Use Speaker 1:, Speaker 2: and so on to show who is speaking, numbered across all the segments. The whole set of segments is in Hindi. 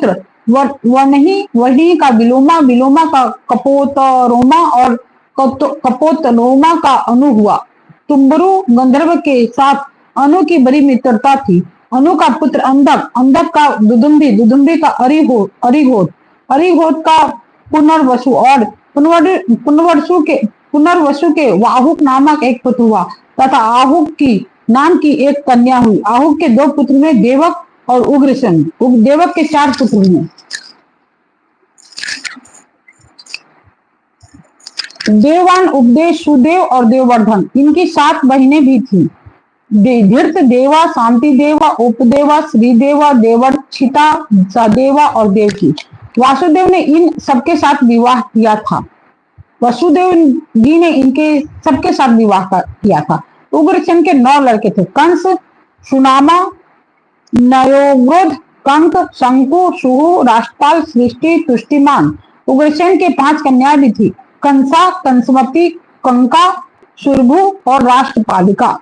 Speaker 1: पुत्र वही वही का विलोमा, विलोमा का कपोतरोमा और कपोतरोमा का अनु हुआ। तुम्बरु गंधर्व के साथ अनु की बड़ी मित्रता थी। अनु का पुत्र अंधक, अंधक का दुदुम्बी, दुदुम्बी का अरिघोट, अरिघोट का पुनर्वसु और पुनर्वसु के वाहुक नामक एक पुत्र हुआ तथा आहुक की नाम की एक कन्या हुई। आहुक के 2 पुत्र हुए, देवक और उग्रसेन। देवक के 4 पुत्र हुए, देववान, उपदेश, सुदेव और देववर्धन। इनकी 7 बहनें भी थी, धीर्त देवा, शांति देवा, उपदेवा, श्रीदेवा, देवर्षिता, सदेवा और देवकी। वासुदेव ने इन सबके साथ विवाह किया था। वसुदेव जी ने इनके सबके साथ विवाह किया था। उग्रसेन के 9 लड़के थे, कंस, सुनामा, नयोग्रोध, कंक, शंकु, सुहु, राष्ट्रपाल, सृष्टि, तुष्टिमान। उग्रसेन के 5 कन्याएं भी थी, कंसा, कंसवती, कंका, सुरभु और राष्ट्रपालिका।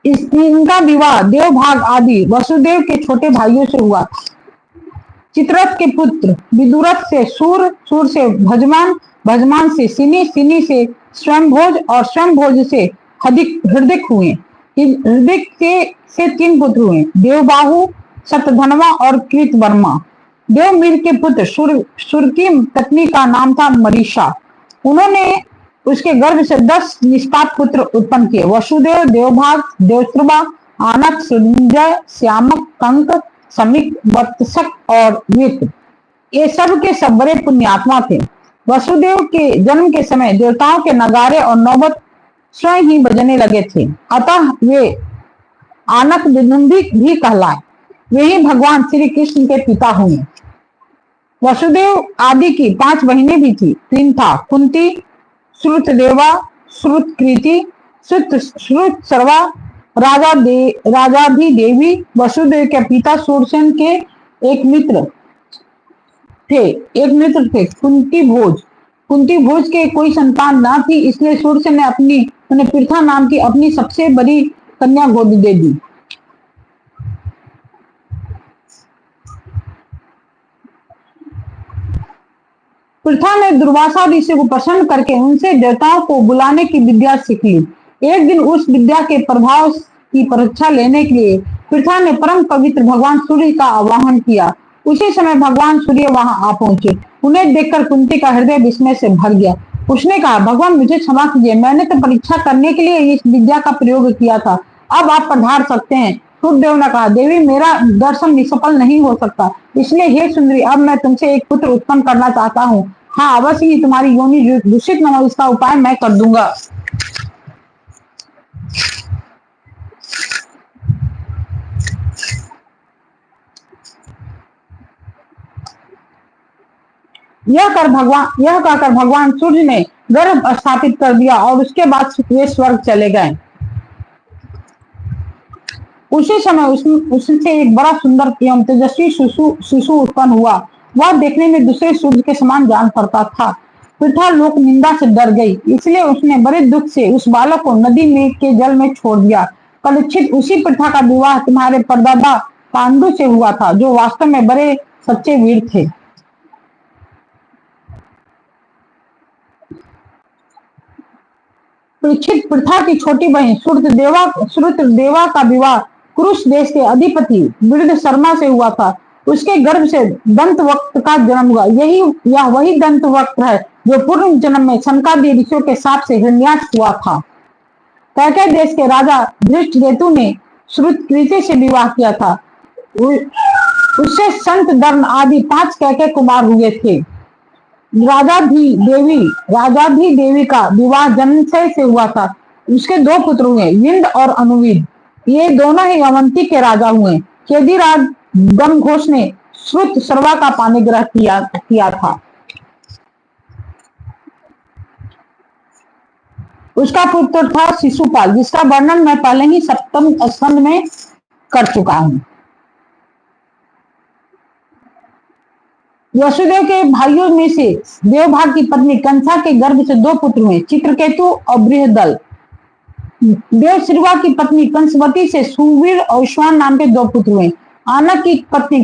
Speaker 1: इनका विवाह देवभाग आदि वसुदेव के छोटे भाइयों से हुआ था। चित्ररथ के पुत्र विदुरथ से सूर, सूर से भजमान, भजमान से सिनी, सिनी से स्वयंभोज और स्वयंभोज से हृदिक हुए। हृदिक से 3 पुत्र हुए, देवबाहु, शतधनवा और कृतवर्मा। देवमीर के पुत्र सुर की पत्नी का नाम था मरीषा। उन्होंने उसके गर्भ से 10 निष्पाप पुत्र उत्पन्न किए, वसुदेव, देवभाग, देवश्रुवा, आनक, सुंजय, श्यामक, कंक, समिक, वत्सक और मित्र। ये सब के सब बड़े पुण्यात्मा थे। वसुदेव के जन्म के समय देवताओं के नगारे और नौबत स्वयं ही बजने लगे थे, अतः वे आनक दुदुम्बी भी कहलाए। वे ही भगवान श्री कृष्ण के पिता हुए। वसुदेव आदि की 5 बहनें भी थी। 3 था, कुंती, श्रुतदेवा, श्रुतकृति, श्रुतसर्वा, राजाधिदेवी। वसुदेव के पिता सूरसेन के एक मित्र थे कुंती भोज। कुंती भोज के कोई संतान ना थी, इसलिए सूरसेन ने उन्हें पृथा नाम की अपनी सबसे बड़ी कन्या गोद दे दी। पृथा ने दुर्वासा ऋषि को प्रसन्न करके उनसे देवताओं को बुलाने की विद्या सीख ली। एक दिन उस विद्या के प्रभाव की परीक्षा लेने के लिए पृथा ने परम पवित्र भगवान सूर्य का आवाहन किया। उसी समय भगवान सूर्य वहां आ पहुंचे। उन्हें देखकर कुंती का हृदय विस्मय से भर गया। उसने कहा, भगवान मुझे क्षमा कीजिए, मैंने तो परीक्षा करने के लिए इस विद्या का प्रयोग किया था, अब आप पधार सकते हैं। सूर्यदेव ने कहा, देवी मेरा दर्शन निष्फल नहीं हो सकता, इसलिए हे सुंदरी, अब मैं तुमसे एक पुत्र उत्पन्न करना चाहता हूँ। हाँ, अवश्य ही तुम्हारी योनि दूषित न हो, इसका उपाय मैं कर दूंगा। यह कहकर भगवान सूर्य ने गर्भ स्थापित कर दिया और उसके बाद वे स्वर्ग चले गए। उसी समय उससे एक बड़ा सुंदर एवं तेजस्वी शिशु उत्पन्न हुआ। वह देखने में दूसरे सूर्य के समान जान पड़ता था। पृथा लोक निंदा से डर गई, इसलिए उसने बड़े दुख से उस बालक को नदी में के जल में छोड़ दिया। परीक्षित, उसी पृथा का विवाह तुम्हारे परदादा पांडु से हुआ था, जो वास्तव में बड़े सच्चे वीर थे। परीक्षित, पृथा की छोटी बहन श्रुतदेवा का विवाह कुरुष देश के अधिपति वृद्ध शर्मा से हुआ था। उसके गर्भ से दंतवक्त्र का जन्म हुआ। यह वही दंतवक्त्र है जो पूर्व जन्म में शनकादि ऋषियों के साप से हिरण्याक्ष हुआ था। कैकेय देश के राजा धृष्टकेतु ने श्रुतकृति से विवाह किया था। उससे संत दर्न आदि 5 कैकेय कुमार हुए थे। राजाधिदेवी का विवाह जनसय से हुआ था। उसके 2 पुत्र हुए, विंद और अनुविद। ये दोनों ही अवंती के राजा हुए। केदिराज दमघोष ने श्रुत सर्वा का पाणिग्रह किया था। उसका पुत्र था शिशुपाल, जिसका वर्णन मैं पहले ही 7वें स्कंद में कर चुका हूं। वसुदेव के भाइयों में से देवभाग की पत्नी कंसा के गर्भ से 2 पुत्र हुए, चित्रकेतु और बृहदल। देवश्रीवा की पत्नी कंसवती से सुवीर और श्वान नाम के 2 पुत्र हुए। आनक की पत्नी